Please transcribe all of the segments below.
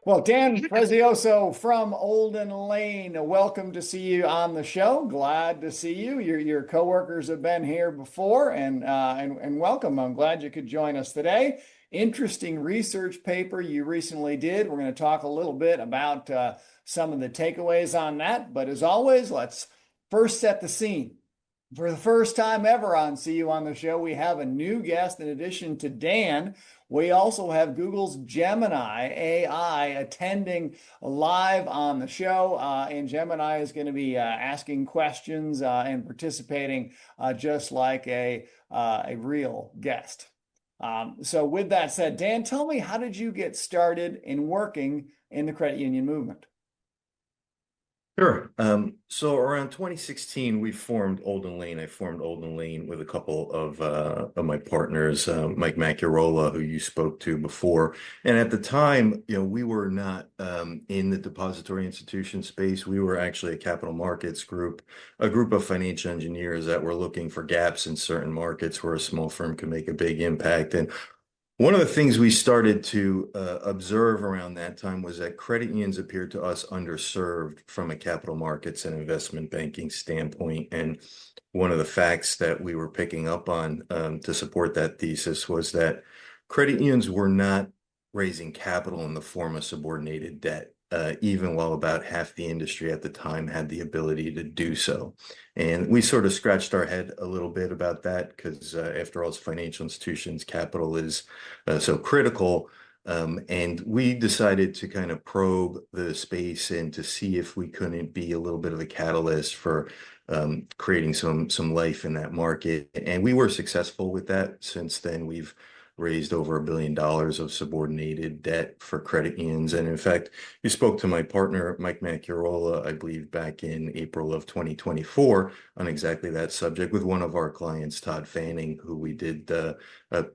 Well, Dan Prezioso from Olden Lane, welcome to see you on the show. Glad to see you. Your coworkers have been here before, and welcome. I'm glad you could join us today. Interesting research paper you recently did. We're going to talk a little bit about some of the takeaways on that. But as always, let's first set the scene. For the first time ever on See You on the Show, we have a new guest in addition to Dan. We also have Google's Gemini AI attending live on the show, and Gemini is going to be asking questions and participating just like a real guest. So, with that said, Dan, tell me, how did you get started in working in the credit union movement? Sure. So around 2016, we formed Olden Lane. I formed Olden Lane with a couple of my partners, Mike Macurola, who you spoke to before. And at the time, we were not in the depository institution space. We were actually a capital markets group, a group of financial engineers that were looking for gaps in certain markets where a small firm could make a big impact. And one of the things we started to observe around that time was that credit unions appeared to us underserved from a capital markets and investment banking standpoint. And one of the facts that we were picking up on to support that thesis was that credit unions were not raising capital in the form of subordinated debt, even while about half the industry at the time had the ability to do so. And we sort of scratched our head a little bit about that because, after all, as financial institutions, capital is so critical. And we decided to kind of probe the space and to see if we couldn't be a little bit of a catalyst for creating some life in that market. And we were successful with that. Since then, we've raised over $1 billion of subordinated debt for credit unions. And in fact, you spoke to my partner, Mike Macurola, I believe back in April of 2024 on exactly that subject with one of our clients, Todd Fanning, who we did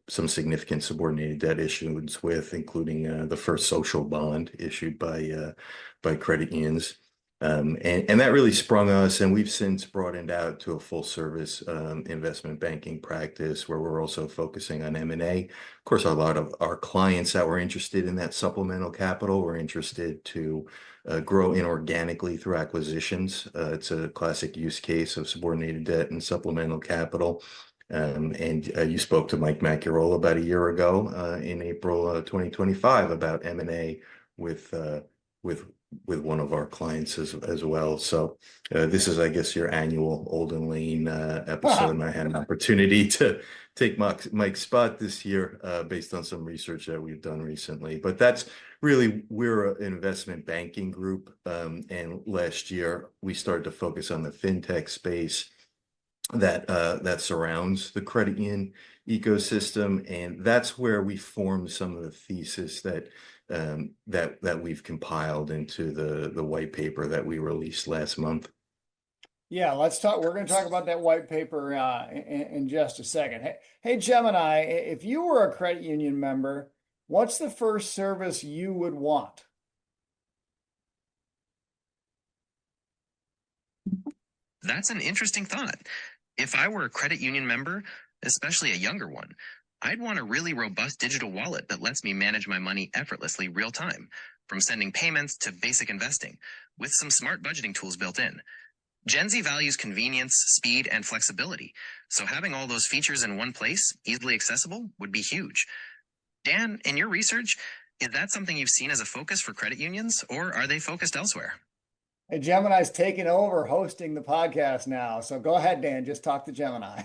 some significant subordinated debt issuance with, including the first social bond issued by credit unions. And that really sprung us, and we've since broadened out to a full service investment banking practice where we're also focusing on M&A. Of course, a lot of our clients that were interested in that supplemental capital were interested to grow inorganically through acquisitions. It's a classic use case of subordinated debt and supplemental capital. And you spoke to Mike Macurola about a year ago in April 2025 about M&A with with one of our clients as well. So this is, I guess, your annual Olden Lane episode, and I had an opportunity to take Mike's spot this year based on some research that we've done recently. But that's really, we're an investment banking group, and last year we started to focus on the fintech space that surrounds the credit union ecosystem, and that's where we formed some of the thesis that we've compiled into the white paper that we released last month. Yeah, let's talk. We're going to talk about that white paper in just a second. Hey, Gemini, if you were a credit union member, what's the first service you would want? That's an interesting thought. If I were a credit union member, especially a younger one, I'd want a really robust digital wallet that lets me manage my money effortlessly real time, from sending payments to basic investing, with some smart budgeting tools built in. Gen Z values convenience, speed, and flexibility, so having all those features in one place, easily accessible, would be huge. Dan, in your research, is that something you've seen as a focus for credit unions, or are they focused elsewhere? Hey, Gemini's taking over hosting the podcast now. So go ahead, Dan, just talk to Gemini.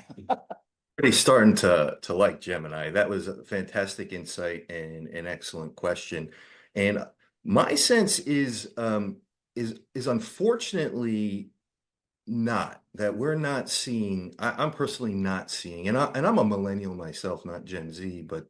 Already starting to like Gemini. That was a fantastic insight and an excellent question. And my sense is unfortunately not that we're not seeing. I'm personally not seeing, and I'm a millennial myself, not Gen Z, but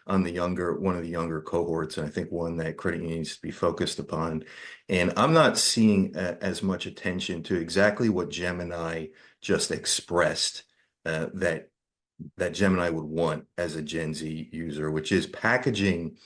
I'm one of the younger cohorts, and I think one that credit unions needs to be focused upon. And I'm not seeing as much attention to exactly what Gemini just expressed that Gemini would want as a Gen Z user, which is packaging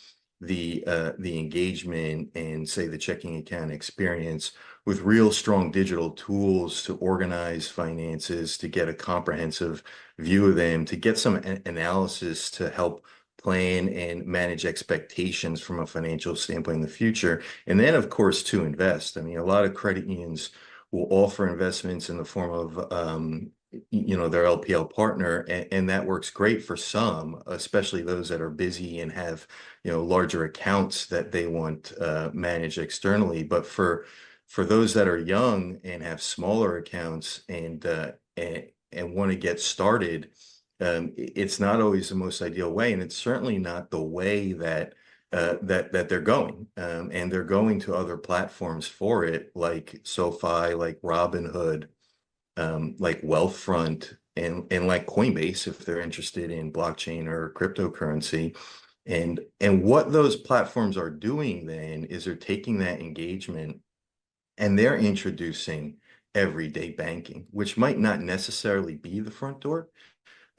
the engagement and, say, the checking account experience with real strong digital tools to organize finances, to get a comprehensive view of them, to get some analysis to help plan and manage expectations from a financial standpoint in the future. And then, of course, to invest. I mean, a lot of credit unions will offer investments in the form of, their LPL partner, and that works great for some, especially those that are busy and have, larger accounts that they want managed externally. But for those that are young and have smaller accounts and want to get started, it's not always the most ideal way, and it's certainly not the way that they're going. And they're going to other platforms for it, like SoFi, like Robinhood, like Wealthfront, and like Coinbase if they're interested in blockchain or cryptocurrency. And what those platforms are doing then is they're taking that engagement and they're introducing everyday banking, which might not necessarily be the front door.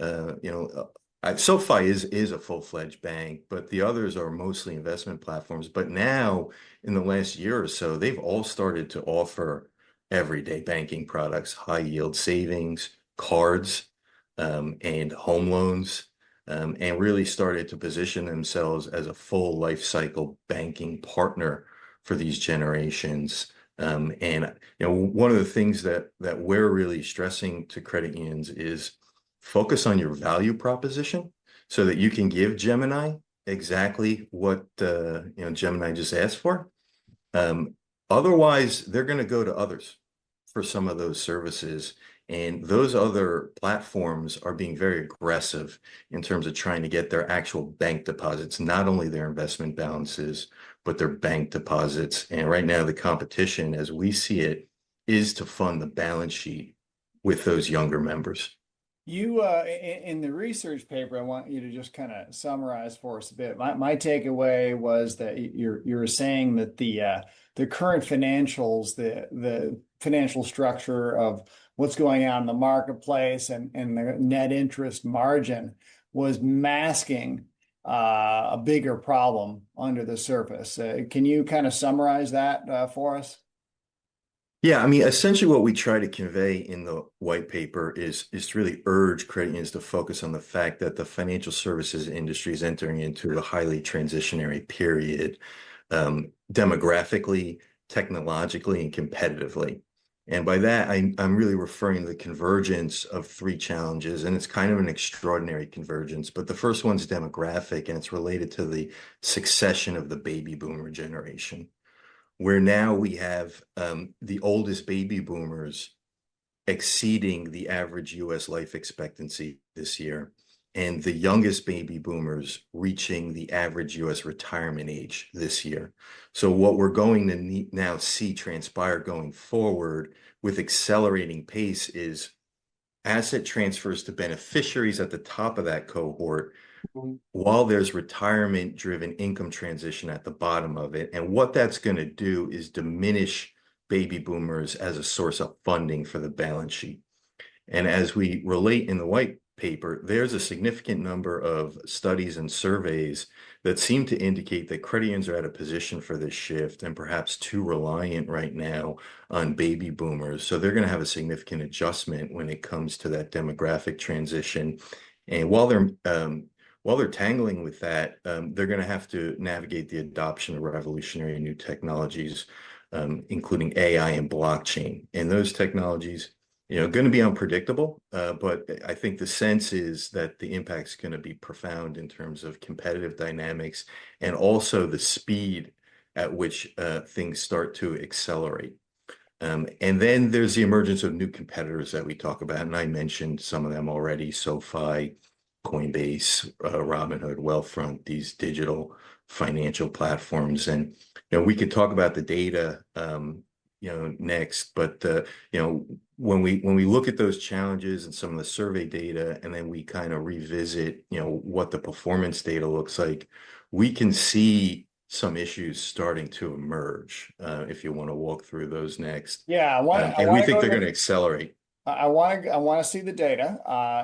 Uh, you know, SoFi is a full-fledged bank, but the others are mostly investment platforms. But now, in the last year or so, they've all started to offer everyday banking products, high yield savings, cards, and home loans, and really started to position themselves as a full life cycle banking partner for these generations. And one of the things that we're really stressing to credit unions is focus on your value proposition so that you can give Gemini exactly what Gemini just asked for. Otherwise, they're going to go to others for some of those services. And those other platforms are being very aggressive in terms of trying to get their actual bank deposits, not only their investment balances, but their bank deposits. And right now, the competition, as we see it, is to fund the balance sheet with those younger members. You in the research paper, I want you to just kind of summarize for us a bit. My takeaway was that you're saying that the current financials, the financial structure of what's going on in the marketplace and the net interest margin was masking a bigger problem under the surface. Can you kind of summarize that for us? Yeah, I mean, essentially what we try to convey in the white paper is to really urge credit unions to focus on the fact that the financial services industry is entering into a highly transitionary period, demographically, technologically, and competitively. And by that, I'm really referring to the convergence of three challenges, and it's kind of an extraordinary convergence. But the first one's demographic, and it's related to the succession of the baby boomer generation, where now we have the oldest baby boomers exceeding the average US life expectancy this year, and the youngest baby boomers reaching the average US retirement age this year. So what we're going to now see transpire going forward with accelerating pace is asset transfers to beneficiaries at the top of that cohort, while there's retirement driven income transition at the bottom of it. And what that's going to do is diminish baby boomers as a source of funding for the balance sheet. And as we relate in the white paper, there's a significant number of studies and surveys that seem to indicate that credit unions are at a position for this shift and perhaps too reliant right now on baby boomers. So they're going to have a significant adjustment when it comes to that demographic transition. And while they're tangling with that, they're going to have to navigate the adoption of revolutionary new technologies, including AI and blockchain. And those technologies, going to be unpredictable, but I think the sense is that the impact's going to be profound in terms of competitive dynamics and also the speed at which things start to accelerate. And then there's the emergence of new competitors that we talk about, and I mentioned some of them already: SoFi, Coinbase, Robinhood, Wealthfront, these digital financial platforms. And we could talk about the data, next, but when we look at those challenges and some of the survey data, and then we kind of revisit, what the performance data looks like, we can see some issues starting to emerge. If you want to walk through those next, Yeah, I and we want to think go they're to going to accelerate. I want to see the data.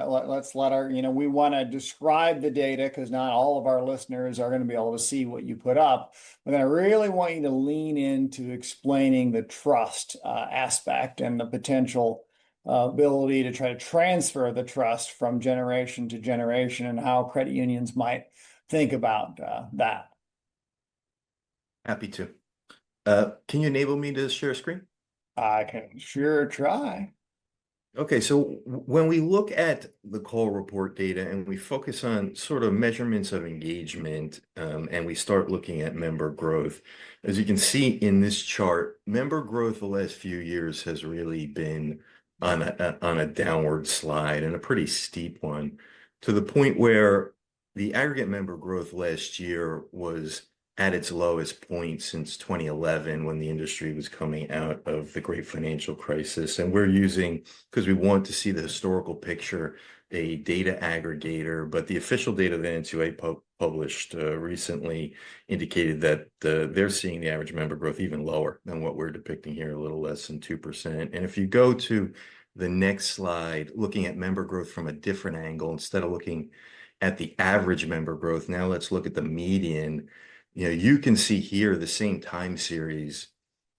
Let's let our, we want to describe the data because not all of our listeners are going to be able to see what you put up. But then I really want you to lean into explaining the trust aspect and the potential ability to try to transfer the trust from generation to generation and how credit unions might think about that. Happy to. Can you enable me to share screen? I can sure try. Okay, so when we look at the call report data and we focus on sort of measurements of engagement, and we start looking at member growth, as you can see in this chart, member growth the last few years has really been on a downward slide, and a pretty steep one, to the point where the aggregate member growth last year was at its lowest point since 2011, when the industry was coming out of the great financial crisis. And we're using, because we want to see the historical picture, a data aggregator, but the official data that NCUA published recently indicated that they're seeing the average member growth even lower than what we're depicting here, a little less than 2%. And if you go to the next slide, looking at member growth from a different angle, instead of looking at the average member growth, now let's look at the median. You can see here the same time series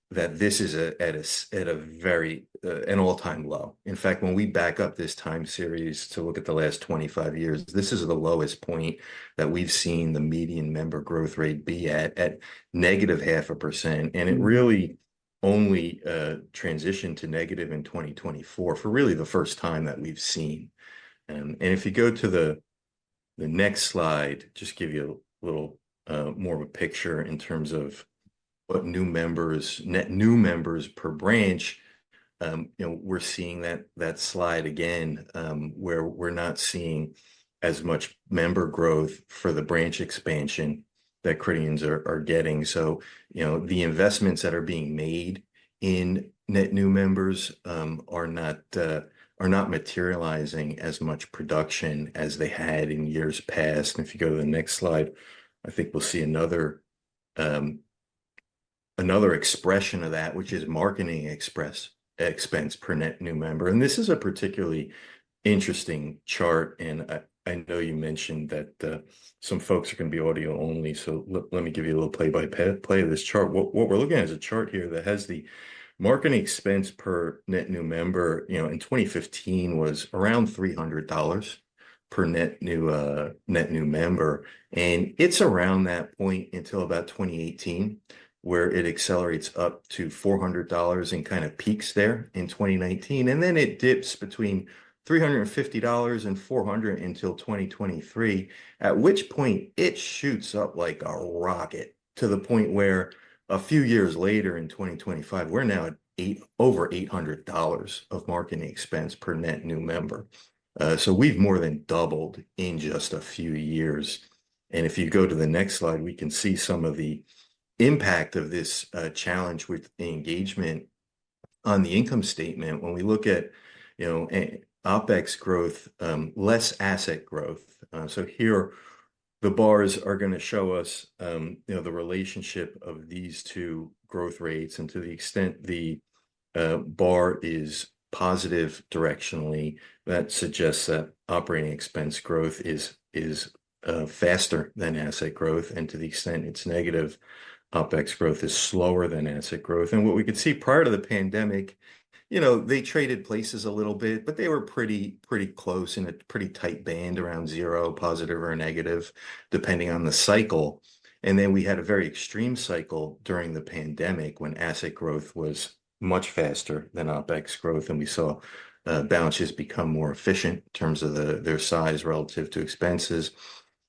that this is at a very an all-time low. In fact, when we back up this time series to look at the last 25 years, this is the lowest point that we've seen the median member growth rate be at negative 0.5%. And it really only transitioned to negative in 2024 for really the first time that we've seen. And if you go to the next slide, just give you a little more of a picture in terms of what net new members per branch. We're seeing that slide again, where we're not seeing as much member growth for the branch expansion that Credians are getting. So, the investments that are being made in net new members are not materializing as much production as they had in years past. And if you go to the next slide, I think we'll see another expression of that, which is marketing expense per net new member. And this is a particularly interesting chart. And I know you mentioned that some folks are going to be audio only. So let me give you a little play of this chart. What we're looking at is a chart here that has the marketing expense per net new member, in 2015 was around $300 per net new member. And it's around that point until about 2018, where it accelerates up to $400 and kind of peaks there in 2019. And then it dips between $350 and $400 until 2023, at which point it shoots up like a rocket to the point where a few years later in 2025, we're now at over $800 of marketing expense per net new member. So we've more than doubled in just a few years. And if you go to the next slide, we can see some of the impact of this challenge with engagement on the income statement. When we look at, OpEx growth, less asset growth. So here, the bars are going to show us, the relationship of these two growth rates, and to the extent the bar is positive directionally, that suggests that operating expense growth is faster than asset growth, and to the extent it's negative, OpEx growth is slower than asset growth. And what we could see prior to the pandemic, they traded places a little bit, but they were pretty close in a pretty tight band around zero, positive or negative, depending on the cycle. And then we had a very extreme cycle during the pandemic when asset growth was much faster than OpEx growth, and we saw balance sheets become more efficient in terms of their size relative to expenses.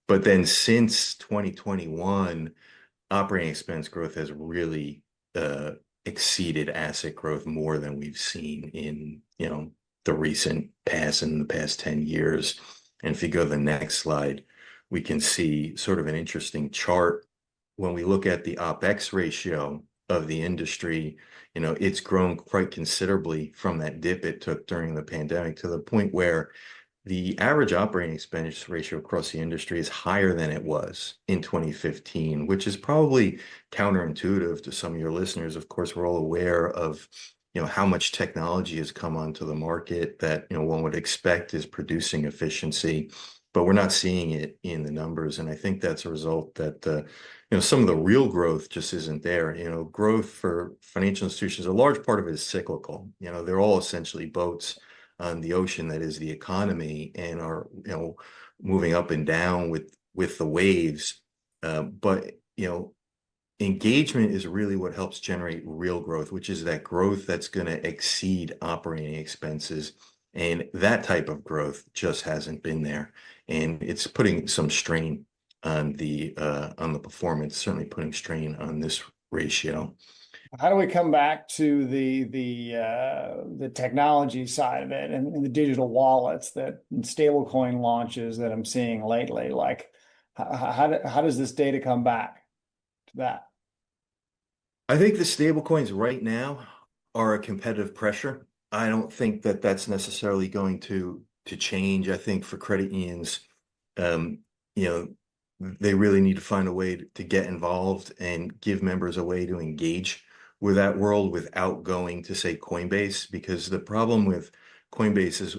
But then since 2021, operating expense growth has really exceeded asset growth more than we've seen in the recent past, in the past 10 years. And if you go to the next slide, we can see sort of an interesting chart. When we look at the OpEx ratio of the industry, it's grown quite considerably from that dip it took during the pandemic, to the point where the average operating expense ratio across the industry is higher than it was in 2015, which is probably counterintuitive to some of your listeners. Of course, we're all aware of how much technology has come onto the market that one would expect is producing efficiency, but we're not seeing it in the numbers. And I think that's a result that some of the real growth just isn't there. Growth for financial institutions, a large part of it is cyclical. They're all essentially boats on the ocean that is the economy, and are moving up and down with with the waves. But engagement is really what helps generate real growth, which is that growth that's going to exceed operating expenses. And that type of growth just hasn't been there. And it's putting some strain on the performance, certainly putting strain on this ratio. How do we come back to the technology side of it and the digital wallets that and stablecoin launches that I'm seeing lately? Like, how does this data come back to that? I think the stable coins right now are a competitive pressure. I don't think that that's necessarily going to change. I think for credit unions, um, you know, they really need to find a way to get involved and give members a way to engage with that world without going to, say, Coinbase, because the problem with Coinbase is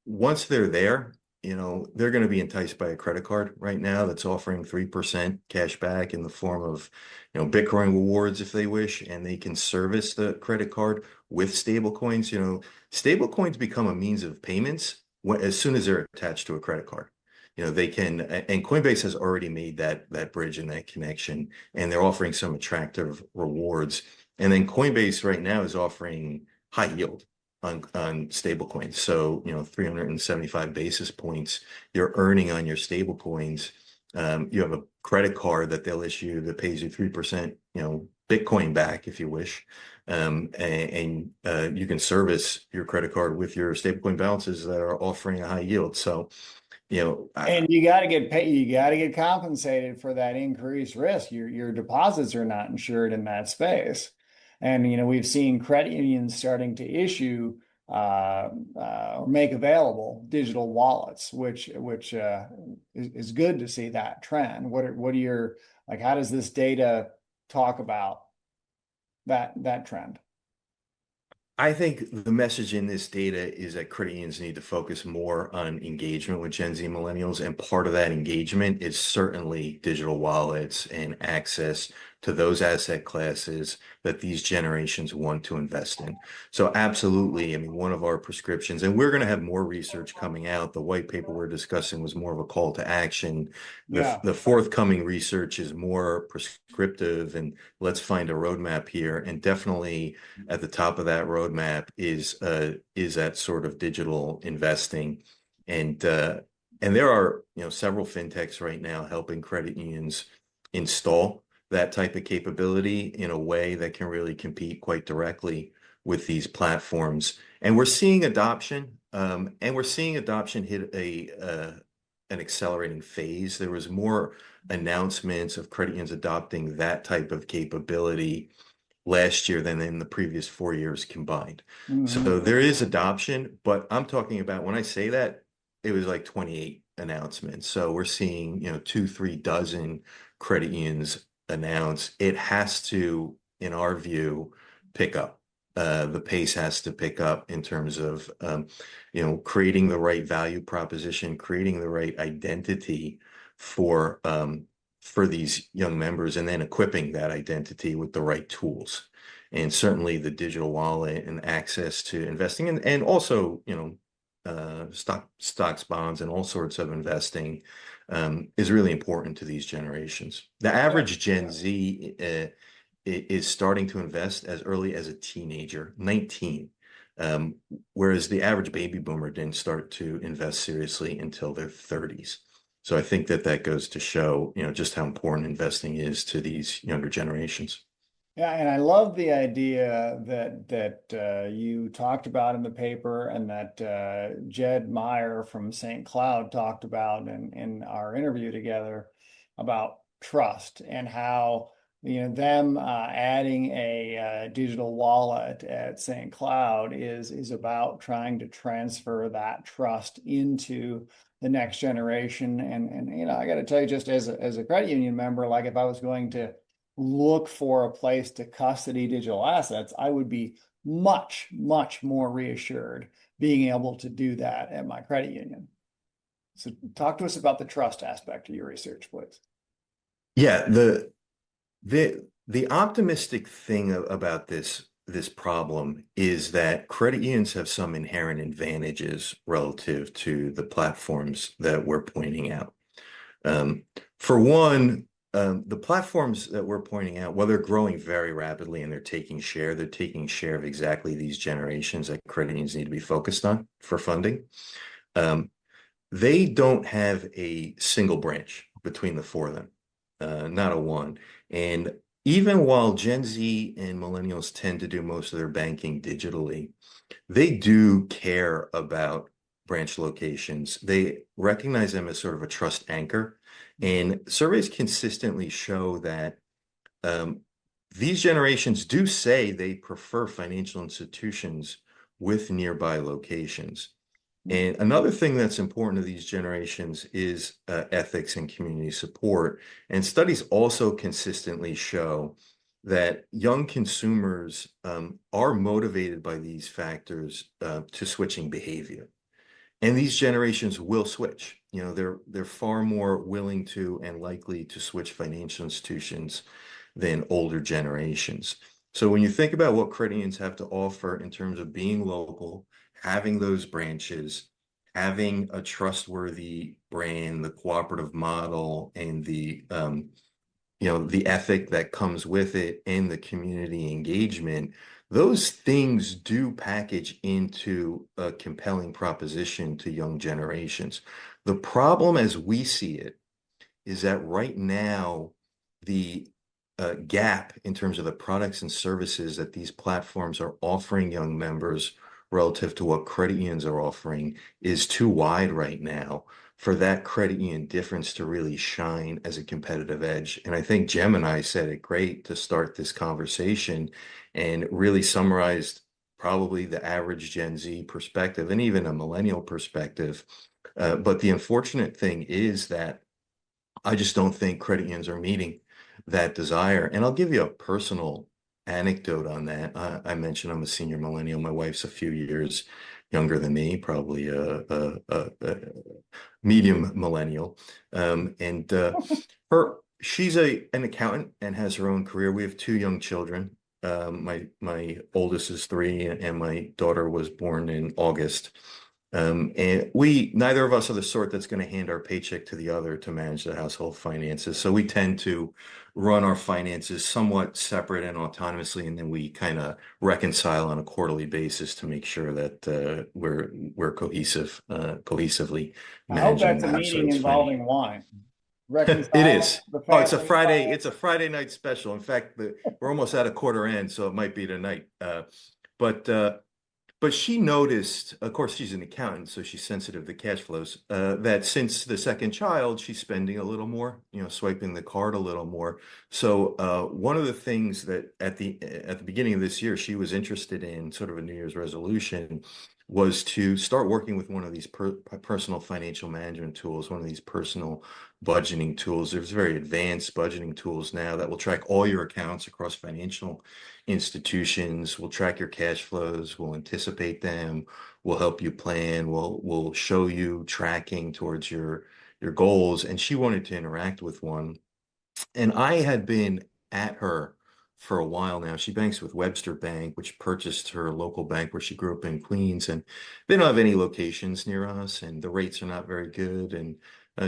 once they're there, they're going to be enticed by a credit card right now that's offering 3% cash back in the form of, Bitcoin rewards if they wish, and they can service the credit card with stable coins. Stable coins become a means of payments as soon as they're attached to a credit card. They can, and Coinbase has already made that bridge and that connection, and they're offering some attractive rewards. And then Coinbase right now is offering high yield on stable coins. So, 375 basis points you're earning on your stable coins. You have a credit card that they'll issue that pays you 3%, Bitcoin back if you wish. And you can service your credit card with your stablecoin balances that are offering a high yield. So, And you got to get paid, you got to get compensated for that increased risk. Your deposits are not insured in that space. And we've seen credit unions starting to issue or make available digital wallets, which is good to see that trend. What are your like? How does this data talk about that trend? I think the message in this data is that credit unions need to focus more on engagement with Gen Z millennials. And part of that engagement is certainly digital wallets and access to those asset classes that these generations want to invest in. So absolutely, I mean, one of our prescriptions, and we're going to have more research coming out. The white paper we're discussing was more of a call to action. Yeah. The forthcoming research is more prescriptive, and let's find a roadmap here. And definitely at the top of that roadmap is that sort of digital investing. And there are, several fintechs right now helping credit unions install that type of capability in a way that can really compete quite directly with these platforms. And we're seeing adoption, hit an accelerating phase. There was more announcements of credit unions adopting that type of capability last year than in the previous 4 years combined. Mhm. So there is adoption, but I'm talking about when I say that, it was like 28 announcements. So we're seeing, 2, 3 dozen credit unions announce. It has to, in our view, pick up. The pace has to pick up in terms of, creating the right value proposition, creating the right identity for these young members, and then equipping that identity with the right tools. And certainly the digital wallet and access to investing and also, stocks, bonds, and all sorts of investing is really important to these generations. The Yeah. average Gen Z is starting to invest as early as a teenager, 19. Whereas the average baby boomer didn't start to invest seriously until their 30s. So I think that goes to show, just how important investing is to these younger generations. Yeah, and I love the idea that you talked about in the paper, and that Jed Meyer from St. Cloud talked about in our interview together about trust, and how them adding a digital wallet at St. Cloud is about trying to transfer that trust into the next generation. And I got to tell you, just as a credit union member, like if I was going to look for a place to custody digital assets, I would be much, much more reassured being able to do that at my credit union. So talk to us about the trust aspect of your research, please. Yeah, the optimistic thing about this problem is that credit unions have some inherent advantages relative to the platforms that we're pointing out. For one, the platforms that we're pointing out, while they're growing very rapidly and they're taking share of exactly these generations that credit unions need to be focused on for funding. Um, they don't have a single branch between the four of them, not a one. And even while Gen Z and millennials tend to do most of their banking digitally, they do care about branch locations. They recognize them as sort of a trust anchor. And surveys consistently show that um, these generations do say they prefer financial institutions with nearby locations. And another thing that's important to these generations is ethics and community support. And studies also consistently show that young consumers are motivated by these factors to switching behavior. And these generations will switch. You know, they're far more willing to and likely to switch financial institutions than older generations. So when you think about what credit unions have to offer in terms of being local, having those branches, having a trustworthy brand, the cooperative model, and the ethic that comes with it and the community engagement, those things do package into a compelling proposition to young generations. The problem as we see it is that right now, the gap in terms of the products and services that these platforms are offering young members relative to what credit unions are offering is too wide right now for that credit union difference to really shine as a competitive edge. And I think Gemini said it great to start this conversation and really summarized probably the average Gen Z perspective and even a millennial perspective. But the unfortunate thing is that I just don't think credit unions are meeting that desire. And I'll give you a personal anecdote on that. I mentioned I'm a senior millennial. My wife's a few years younger than me, probably a medium millennial. And she's an accountant and has her own career. We have two young children. My oldest is 3, and my daughter was born in August. And neither of us are the sort that's going to hand our paycheck to the other to manage the household finances. So we tend to run our finances somewhat separate and autonomously, and then we kind of reconcile on a quarterly basis to make sure that we're cohesively I hope managing that's the a meeting household's finances. involving wine. It Reconcile is. the Oh, it's a family Friday. finances. It's a Friday night special. In fact, we're almost at a quarter end, so it might be tonight. But but she noticed, of course, she's an accountant, so she's sensitive to cash flows, that since the second child, she's spending a little more, swiping the card a little more. So one of the things that at the beginning of this year, she was interested in, sort of a New Year's resolution, was to start working with one of these personal financial management tools, one of these personal budgeting tools. There's very advanced budgeting tools now that will track all your accounts across financial institutions. Will track your cash flows, will anticipate them, will help you plan, will show you tracking towards your goals. And she wanted to interact with one. And I had been at her for a while now. She banks with Webster Bank, which purchased her local bank where she grew up in Queens. And they don't have any locations near us, and the rates are not very good. And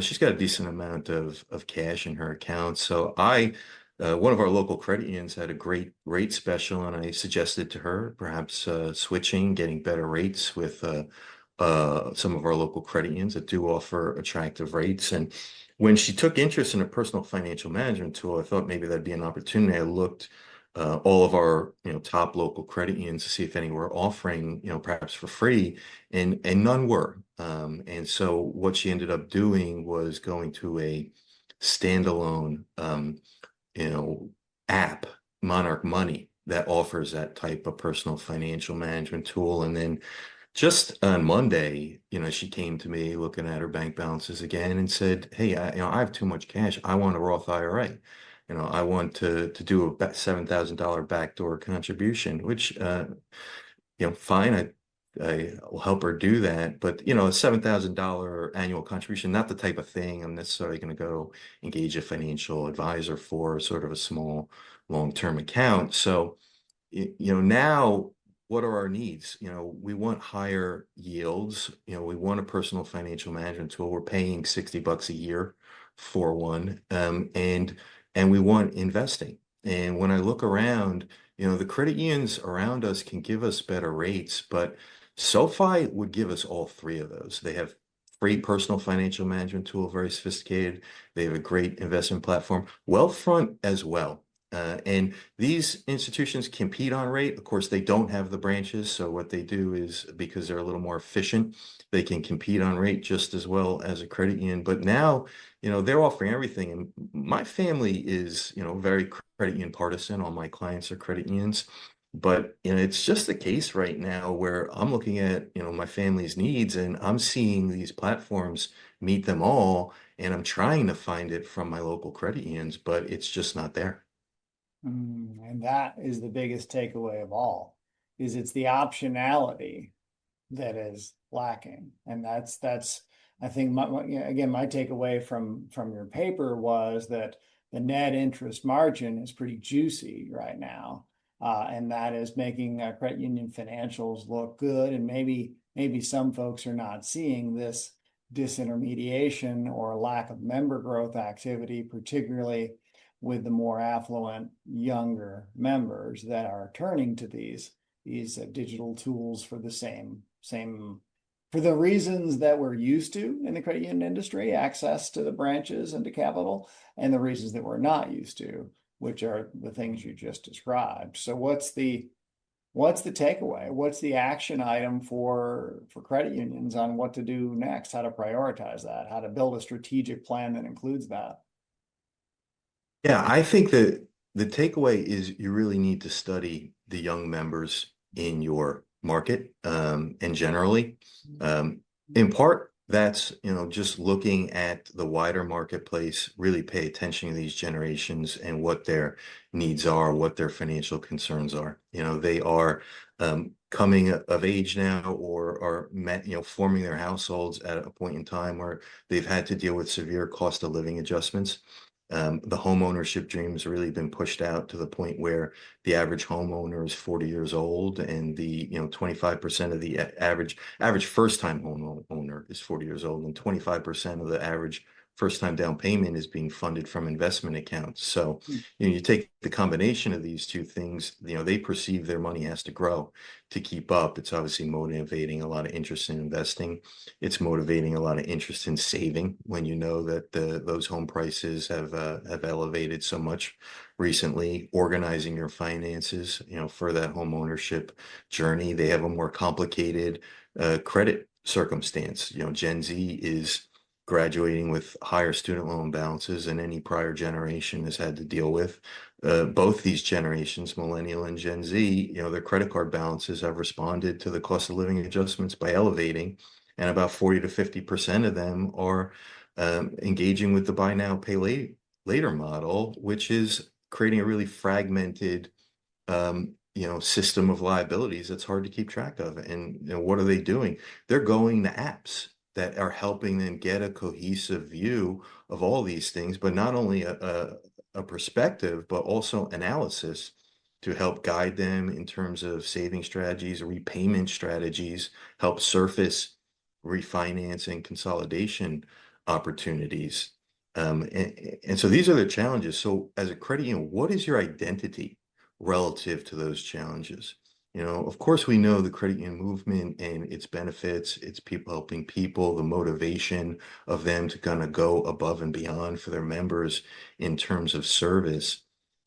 she's got a decent amount of cash in her account. So one of our local credit unions had a great rate special, and I suggested to her perhaps switching, getting better rates with some of our local credit unions that do offer attractive rates. And when she took interest in a personal financial management tool, I thought maybe that'd be an opportunity. I looked all of our top local credit unions to see if any were offering perhaps for free, and none were. And so what she ended up doing was going to a standalone app, Monarch Money, that offers that type of personal financial management tool. And then just on Monday, she came to me looking at her bank balances again and said, "Hey, I have too much cash. I want a Roth IRA. I want to do a $7,000 backdoor contribution," which, fine. I will help her do that. But, a $7,000 annual contribution, not the type of thing I'm necessarily going to go engage a financial advisor for, sort of a small long-term account. So, now what are our needs? We want higher yields. We want a personal financial management tool. We're paying $60 a year for one, and we want investing. And when I look around, the credit unions around us can give us better rates, but SoFi would give us all three of those. They have free personal financial management tool, very sophisticated. They have a great investment platform, Wealthfront as well. And these institutions compete on rate. Of course, they don't have the branches. So what they do is, because they're a little more efficient, they can compete on rate just as well as a credit union. But now, they're offering everything. And my family is, very credit union partisan. All my clients are credit unions. But, it's just the case right now where I'm looking at, my family's needs, and I'm seeing these platforms meet them all. And I'm trying to find it from my local credit unions, but it's just not there. And that is the biggest takeaway of all, is it's the optionality that is lacking. And that's I think again, my takeaway from your paper was that the net interest margin is pretty juicy right now. And that is making credit union financials look good. And maybe some folks are not seeing this disintermediation or lack of member growth activity, particularly with the more affluent younger members that are turning to these digital tools for the same for the reasons that we're used to in the credit union industry, access to the branches and to capital, and the reasons that we're not used to, which are the things you just described. So what's the takeaway? What's the action item for credit unions on what to do next, how to prioritize that, how to build a strategic plan that includes that? Yeah, I think that the takeaway is you really need to study the young members in your market, and generally. In part, that's, just looking at the wider marketplace, really pay attention to these generations and what their needs are, what their financial concerns are. They are coming of age now, or are forming their households at a point in time where they've had to deal with severe cost of living adjustments. The home ownership dream has really been pushed out to the point where the average homeowner is 40 years old, and the 25% of the average first-time homeowner is 40 years old, and 25% of the average first-time down payment is being funded from investment accounts. So, you take the combination of these two things, they perceive their money has to grow to keep up. It's obviously motivating a lot of interest in investing. It's motivating a lot of interest in saving when you know that those home prices have elevated so much recently. Organizing your finances, for that home ownership journey. They have a more complicated credit circumstance. Gen Z is graduating with higher student loan balances than any prior generation has had to deal with. Both these generations, millennial and Gen Z, their credit card balances have responded to the cost of living adjustments by elevating, and about 40 to 50% of them are engaging with the buy now, pay later model, which is creating a really fragmented system of liabilities that's hard to keep track of. And what are they doing? They're going to apps that are helping them get a cohesive view of all these things, but not only a perspective, but also analysis to help guide them in terms of saving strategies, repayment strategies, help surface refinance and consolidation opportunities. And so these are the challenges. So as a credit union, what is your identity relative to those challenges? Of course, we know the credit union movement and its benefits, it's people helping people, the motivation of them to kind of go above and beyond for their members in terms of service.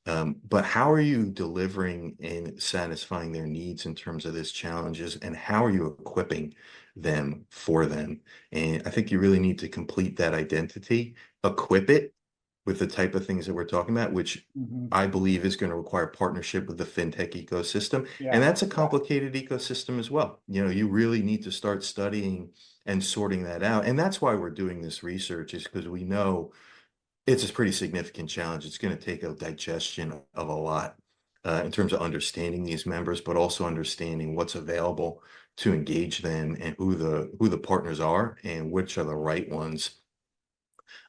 But how are you delivering and satisfying their needs in terms of these challenges, and how are you equipping them for them? And I think you really need to complete that identity, equip it with the type of things that we're talking about, which I believe is going to require partnership with the fintech ecosystem. Yeah. And that's a complicated ecosystem as well. You really need to start studying and sorting that out. And that's why we're doing this research, is because we know it's a pretty significant challenge. It's going to take a digestion of a lot in terms of understanding these members, but also understanding what's available to engage them, and who the partners are and which are the right ones.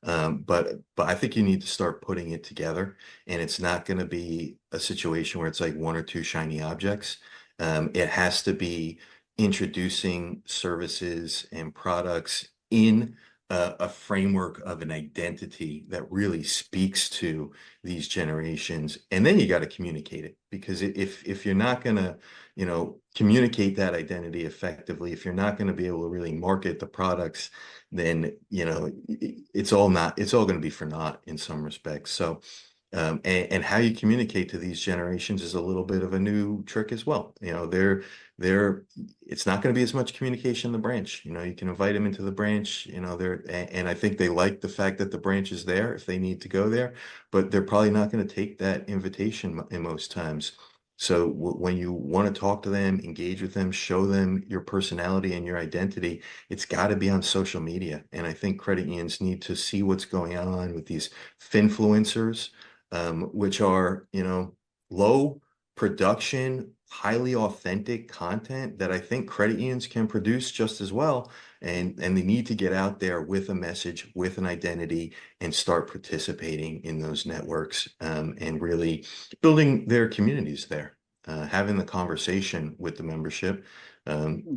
But I think you need to start putting it together, and it's not going to be a situation where it's like one or two shiny objects. It has to be introducing services and products in a framework of an identity that really speaks to these generations. And then you got to communicate it, because if you're not going to, communicate that identity effectively, if you're not going to be able to really market the products, then, it's all going to be for naught in some respects. So, and how you communicate to these generations is a little bit of a new trick as well. It's not going to be as much communication in the branch. You can invite them into the branch, and I think they like the fact that the branch is there if they need to go there, but they're probably not going to take that invitation in most times. So when you want to talk to them, engage with them, show them your personality and your identity, it's got to be on social media. And I think credit unions need to see what's going on with these finfluencers, which are, low production, highly authentic content that I think credit unions can produce just as well. And they need to get out there with a message, with an identity, and start participating in those networks, and really building their communities there, having the conversation with the membership.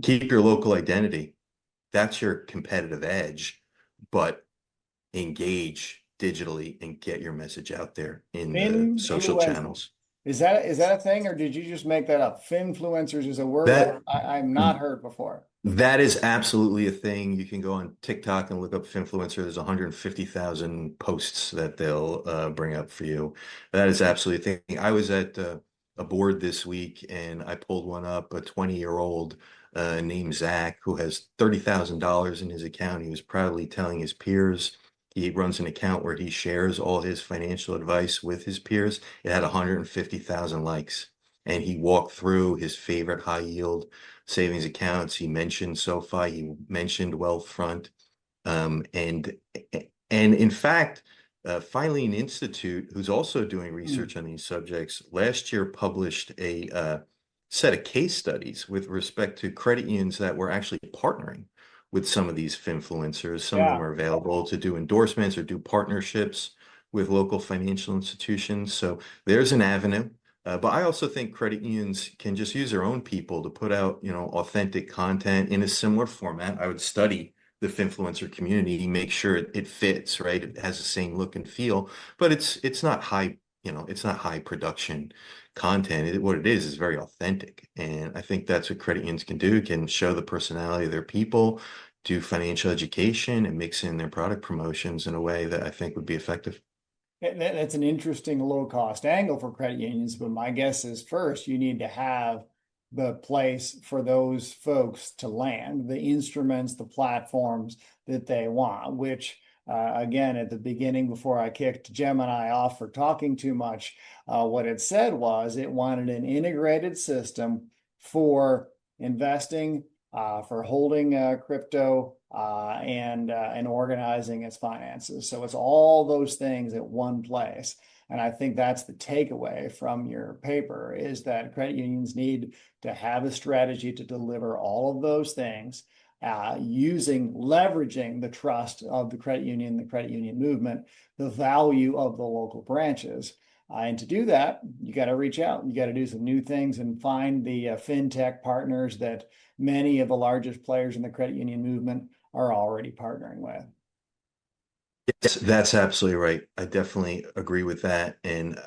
Keep your local identity. That's your competitive edge, but engage digitally and get your message out there in the social Influencers. channels. Is that a thing, or did you just make that up? Finfluencers is a word That I've not heard before. that is absolutely a thing. You can go on TikTok and look up Finfluencer. There's 150,000 posts that they'll bring up for you. That is absolutely a thing. I was at a board this week and I pulled one up, a 20-year-old named Zach who has $30,000 in his account. He was proudly telling his peers. He runs an account where he shares all his financial advice with his peers. It had 150,000 likes. And he walked through his favorite high yield savings accounts. He mentioned SoFi. He mentioned Wealthfront. And in fact, Filene Institute, who's also doing research on these subjects, last year published a set of case studies with respect to credit unions that were actually partnering with some of these finfluencers. Some of them Yeah. are available to do endorsements or do partnerships with local financial institutions. So there's an avenue. But I also think credit unions can just use their own people to put out, authentic content in a similar format. I would study the finfluencer community, make sure it fits, right? It has the same look and feel, but it's not high, it's not high production content. What it is very authentic. And I think that's what credit unions can do, can show the personality of their people, do financial education, and mix in their product promotions in a way that I think would be effective. That's an interesting low cost angle for credit unions, but my guess is first you need to have the place for those folks to land, the instruments, the platforms that they want, which again, at the beginning, before I kicked Gemini off for talking too much, what it said was it wanted an integrated system for investing, for holding crypto, and organizing its finances. So it's all those things at one place. And I think that's the takeaway from your paper, is that credit unions need to have a strategy to deliver all of those things, leveraging the trust of the credit union movement, the value of the local branches. And to do that, you got to reach out. You got to do some new things and find the fintech partners that many of the largest players in the credit union movement are already partnering with. Yes, that's absolutely right. I definitely agree with that, and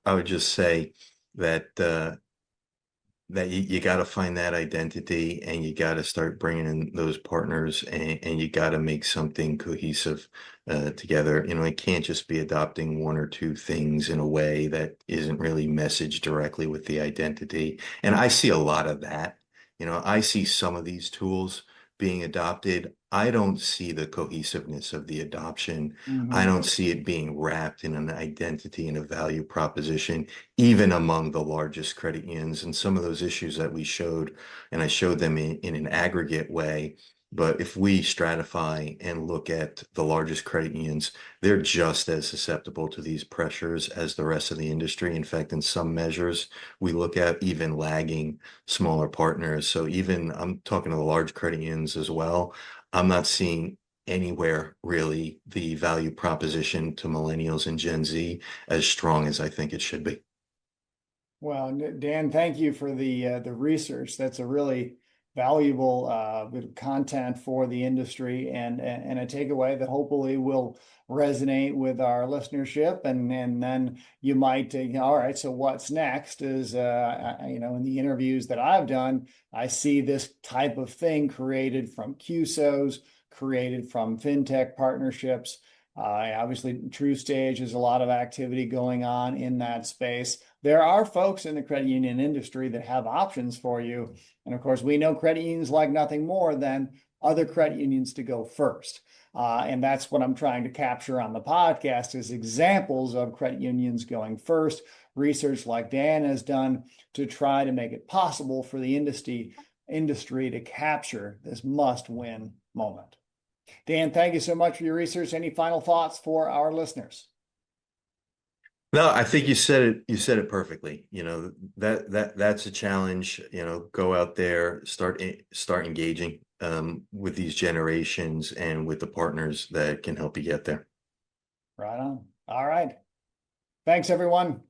I would just say that that you got to find that identity, and you got to start bringing in those partners, and you got to make something cohesive together. It can't just be adopting one or two things in a way that isn't really messaged directly with the identity. And I see a lot of that. I see some of these tools being adopted. I don't see the cohesiveness of the adoption. I don't see it being wrapped in an identity and a value proposition, even among the largest credit unions. And some of those issues that we showed, and I showed them in an aggregate way. But if we stratify and look at the largest credit unions, they're just as susceptible to these pressures as the rest of the industry. In fact, in some measures, we look at even lagging smaller partners. So even I'm talking to the large credit unions as well. I'm not seeing anywhere really the value proposition to millennials and Gen Z as strong as I think it should be. Well, Dan, thank you for the research. That's a really valuable bit of content for the industry, and a takeaway that hopefully will resonate with our listenership. And then you might, all right, so what's next is, in the interviews that I've done, I see this type of thing created from QSOs, created from fintech partnerships. Obviously, TrueStage has a lot of activity going on in that space. There are folks in the credit union industry that have options for you. And of course, we know credit unions like nothing more than other credit unions to go first. And that's what I'm trying to capture on the podcast is examples of credit unions going first, research like Dan has done to try to make it possible for the industry to capture this must-win moment. Dan, thank you so much for your research. Any final thoughts for our listeners? No, I think you said it. You said it perfectly. That's a challenge. Go out there, start engaging with these generations and with the partners that can help you get there. Right on. All right. Thanks, everyone.